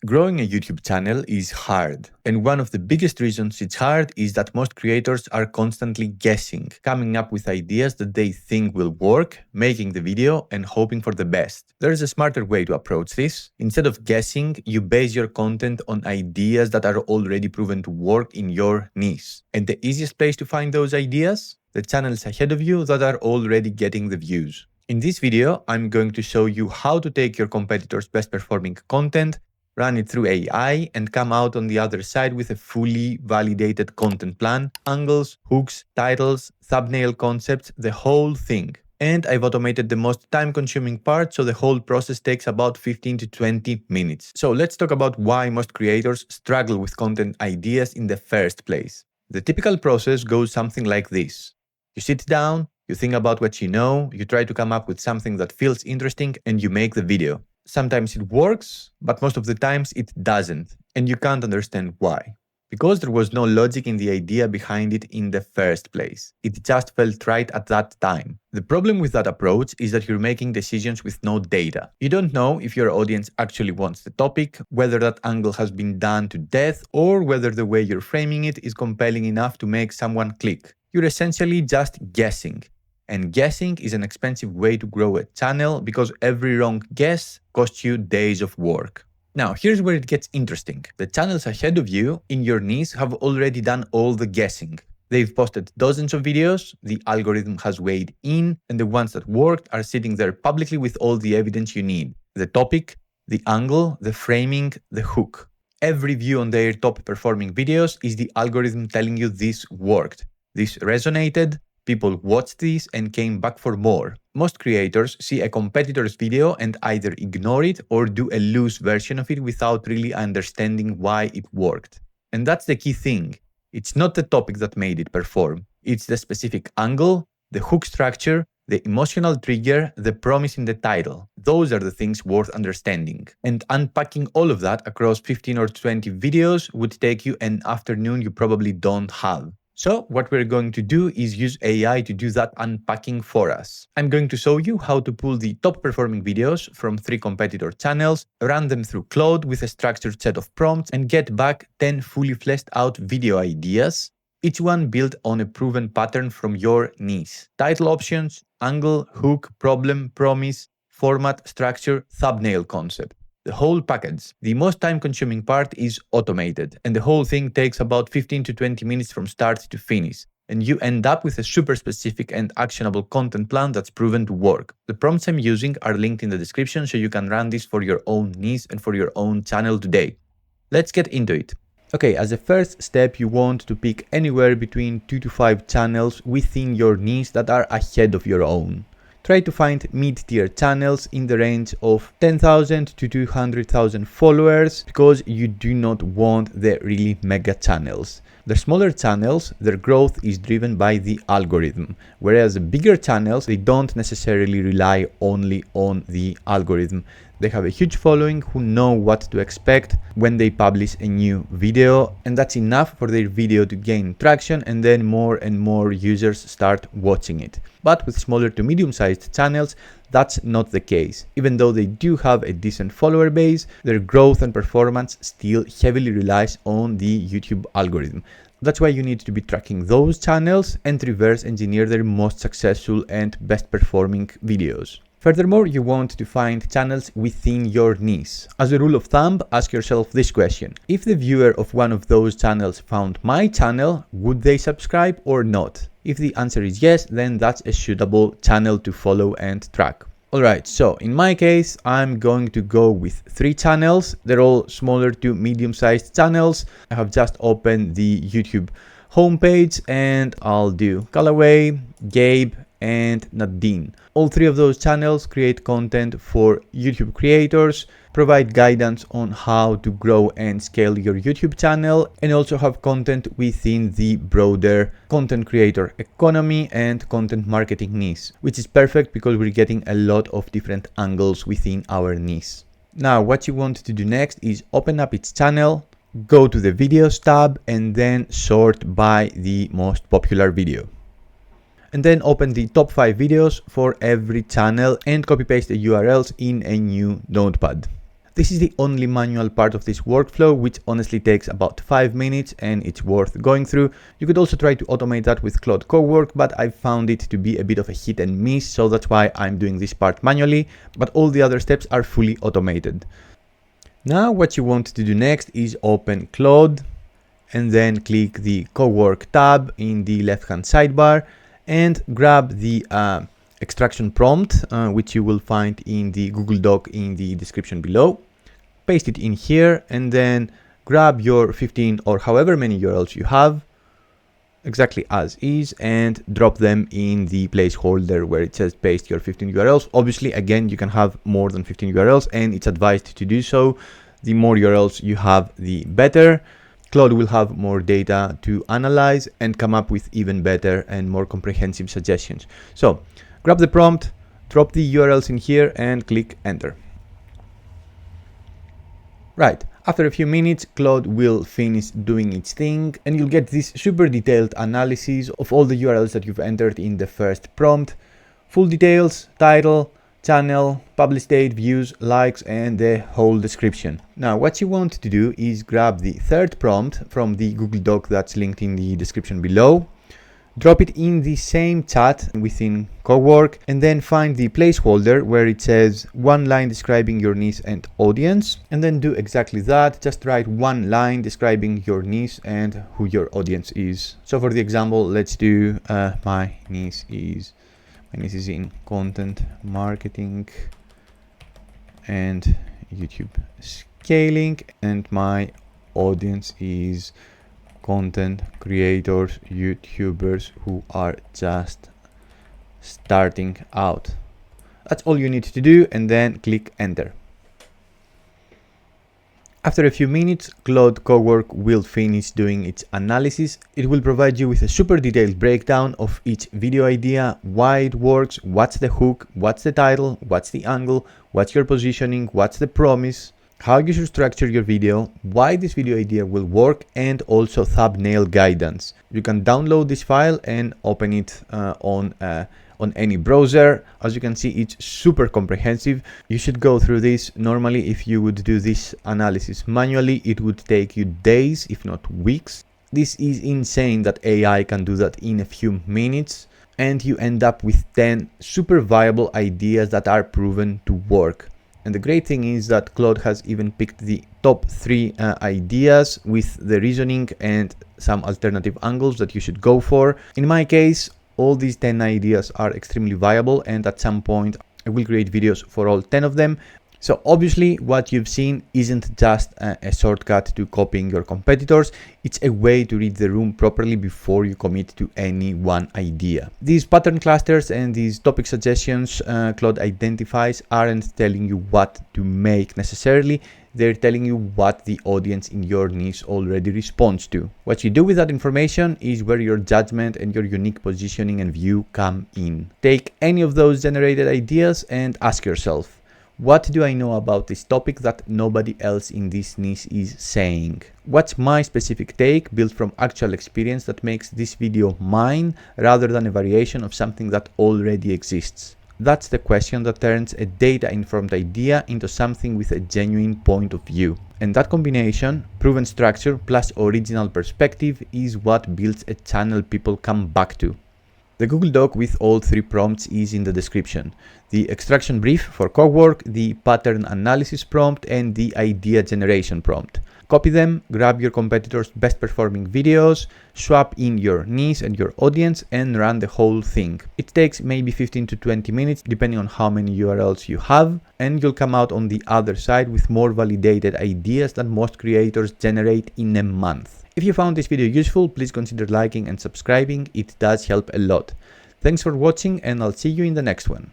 Growing a YouTube channel is hard, and one of the biggest reasons it's hard is that most creators are constantly guessing, coming up with ideas that they think will work, making the video, and hoping for the best. There's a smarter way to approach this. Instead of guessing, you base your content on ideas that are already proven to work in your niche. And the easiest place to find those ideas? The channels ahead of you that are already getting the views. In this video, I'm going to show you how to take your competitors' best performing content, run it through AI, and come out on the other side with a fully validated content plan, angles, hooks, titles, thumbnail concepts, the whole thing. And I've automated the most time-consuming part, so the whole process takes about 15 to 20 minutes. So let's talk about why most creators struggle with content ideas in the first place. The typical process goes something like this. You sit down, you think about what you know, you try to come up with something that feels interesting, and you make the video. Sometimes it works, but most of the times it doesn't, and you can't understand why. Because there was no logic in the idea behind it in the first place. It just felt right at that time. The problem with that approach is that you're making decisions with no data. You don't know if your audience actually wants the topic, whether that angle has been done to death, or whether the way you're framing it is compelling enough to make someone click. You're essentially just guessing. And guessing is an expensive way to grow a channel because every wrong guess costs you days of work. Now, here's where it gets interesting. The channels ahead of you in your niche have already done all the guessing. They've posted dozens of videos, the algorithm has weighed in, and the ones that worked are sitting there publicly with all the evidence you need. The topic, the angle, the framing, the hook. Every view on their top performing videos is the algorithm telling you this worked. This resonated. People watched this and came back for more. Most creators see a competitor's video and either ignore it or do a loose version of it without really understanding why it worked. And that's the key thing. It's not the topic that made it perform. It's the specific angle, the hook structure, the emotional trigger, the promise in the title. Those are the things worth understanding. And unpacking all of that across 15 or 20 videos would take you an afternoon you probably don't have. So what we're going to do is use AI to do that unpacking for us. I'm going to show you how to pull the top performing videos from 3 competitor channels, run them through Claude with a structured set of prompts, and get back 10 fully fleshed out video ideas, each one built on a proven pattern from your niche. Title options, angle, hook, problem, promise, format, structure, thumbnail concept. The whole package. The most time-consuming part is automated, and the whole thing takes about 15 to 20 minutes from start to finish, and you end up with a super specific and actionable content plan that's proven to work. The prompts I'm using are linked in the description so you can run this for your own niche and for your own channel today. Let's get into it. Okay, as a first step, you want to pick anywhere between 2 to 5 channels within your niche that are ahead of your own. Try to find mid-tier channels in the range of 10,000 to 200,000 followers because you do not want the really mega channels. The smaller channels, their growth is driven by the algorithm, whereas the bigger channels, they don't necessarily rely only on the algorithm. They have a huge following who know what to expect when they publish a new video, and that's enough for their video to gain traction, and then more and more users start watching it. But with smaller to medium-sized channels, that's not the case. Even though they do have a decent follower base, their growth and performance still heavily relies on the YouTube algorithm. That's why you need to be tracking those channels and reverse engineer their most successful and best performing videos. Furthermore, you want to find channels within your niche. As a rule of thumb, ask yourself this question. If the viewer of one of those channels found my channel, would they subscribe or not? If the answer is yes, then that's a suitable channel to follow and track. Alright, so in my case, I'm going to go with 3 channels. They're all smaller to medium-sized channels. I have just opened the YouTube homepage and I'll do Callaway, Gabe, and Nadine. All 3 of those channels create content for YouTube creators, provide guidance on how to grow and scale your YouTube channel, and also have content within the broader content creator economy and content marketing niche, which is perfect because we're getting a lot of different angles within our niche. Now, what you want to do next is open up its channel, go to the videos tab, and then sort by the most popular video. And then open the top 5 videos for every channel and copy paste the URLs in a new notepad. This is the only manual part of this workflow, which honestly takes about 5 minutes and it's worth going through. You could also try to automate that with Claude Cowork, but I found it to be a bit of a hit and miss, so that's why I'm doing this part manually, but all the other steps are fully automated. Now what you want to do next is open Claude and then click the Cowork tab in the left-hand sidebar and grab the extraction prompt, which you will find in the Google Doc in the description below. Paste it in here and then grab your 15 or however many URLs you have, exactly as is, and drop them in the placeholder where it says paste your 15 URLs. Obviously, again, you can have more than 15 URLs and it's advised to do so. The more URLs you have, the better. Claude will have more data to analyze and come up with even better and more comprehensive suggestions. So grab the prompt, drop the URLs in here and click enter. Right, after a few minutes, Claude will finish doing its thing and you'll get this super detailed analysis of all the URLs that you've entered in the first prompt. Full details, title, channel, publish date, views, likes, and the whole description. Now, what you want to do is grab the third prompt from the Google Doc that's linked in the description below. Drop it in the same chat within Cowork and then find the placeholder where it says one line describing your niche and audience, and then do exactly that. Just write one line describing your niche and who your audience is. So for the example, let's do my niche is in content marketing and YouTube scaling, and my audience is content creators, YouTubers who are just starting out. That's all you need to do, and then click enter. After a few minutes, Claude Cowork will finish doing its analysis. It will provide you with a super detailed breakdown of each video idea, why it works, what's the hook, what's the title, what's the angle, what's your positioning, what's the promise, how you should structure your video, why this video idea will work, and also thumbnail guidance. You can download this file and open it on any browser. As you can see, it's super comprehensive. You should go through this. Normally, if you would do this analysis manually, it would take you days, if not weeks. This is insane that AI can do that in a few minutes, and you end up with 10 super viable ideas that are proven to work. And the great thing is that Claude has even picked the top 3 ideas with the reasoning and some alternative angles that you should go for. In my case, all these 10 ideas are extremely viable, and at some point I will create videos for all 10 of them. So obviously what you've seen isn't just a shortcut to copying your competitors. It's a way to read the room properly before you commit to any one idea. These pattern clusters and these topic suggestions Claude identifies aren't telling you what to make necessarily. They're telling you what the audience in your niche already responds to. What you do with that information is where your judgment and your unique positioning and view come in. Take any of those generated ideas and ask yourself, what do I know about this topic that nobody else in this niche is saying? What's my specific take built from actual experience that makes this video mine rather than a variation of something that already exists? That's the question that turns a data-informed idea into something with a genuine point of view. And that combination, proven structure plus original perspective, is what builds a channel people come back to. The Google Doc with all 3 prompts is in the description. The extraction brief for Cowork, the pattern analysis prompt, and the idea generation prompt. Copy them, grab your competitors' best performing videos, swap in your niche and your audience, and run the whole thing. It takes maybe 15 to 20 minutes depending on how many URLs you have, and you'll come out on the other side with more validated ideas that most creators generate in a month. If you found this video useful, please consider liking and subscribing. It does help a lot. Thanks for watching, and I'll see you in the next one.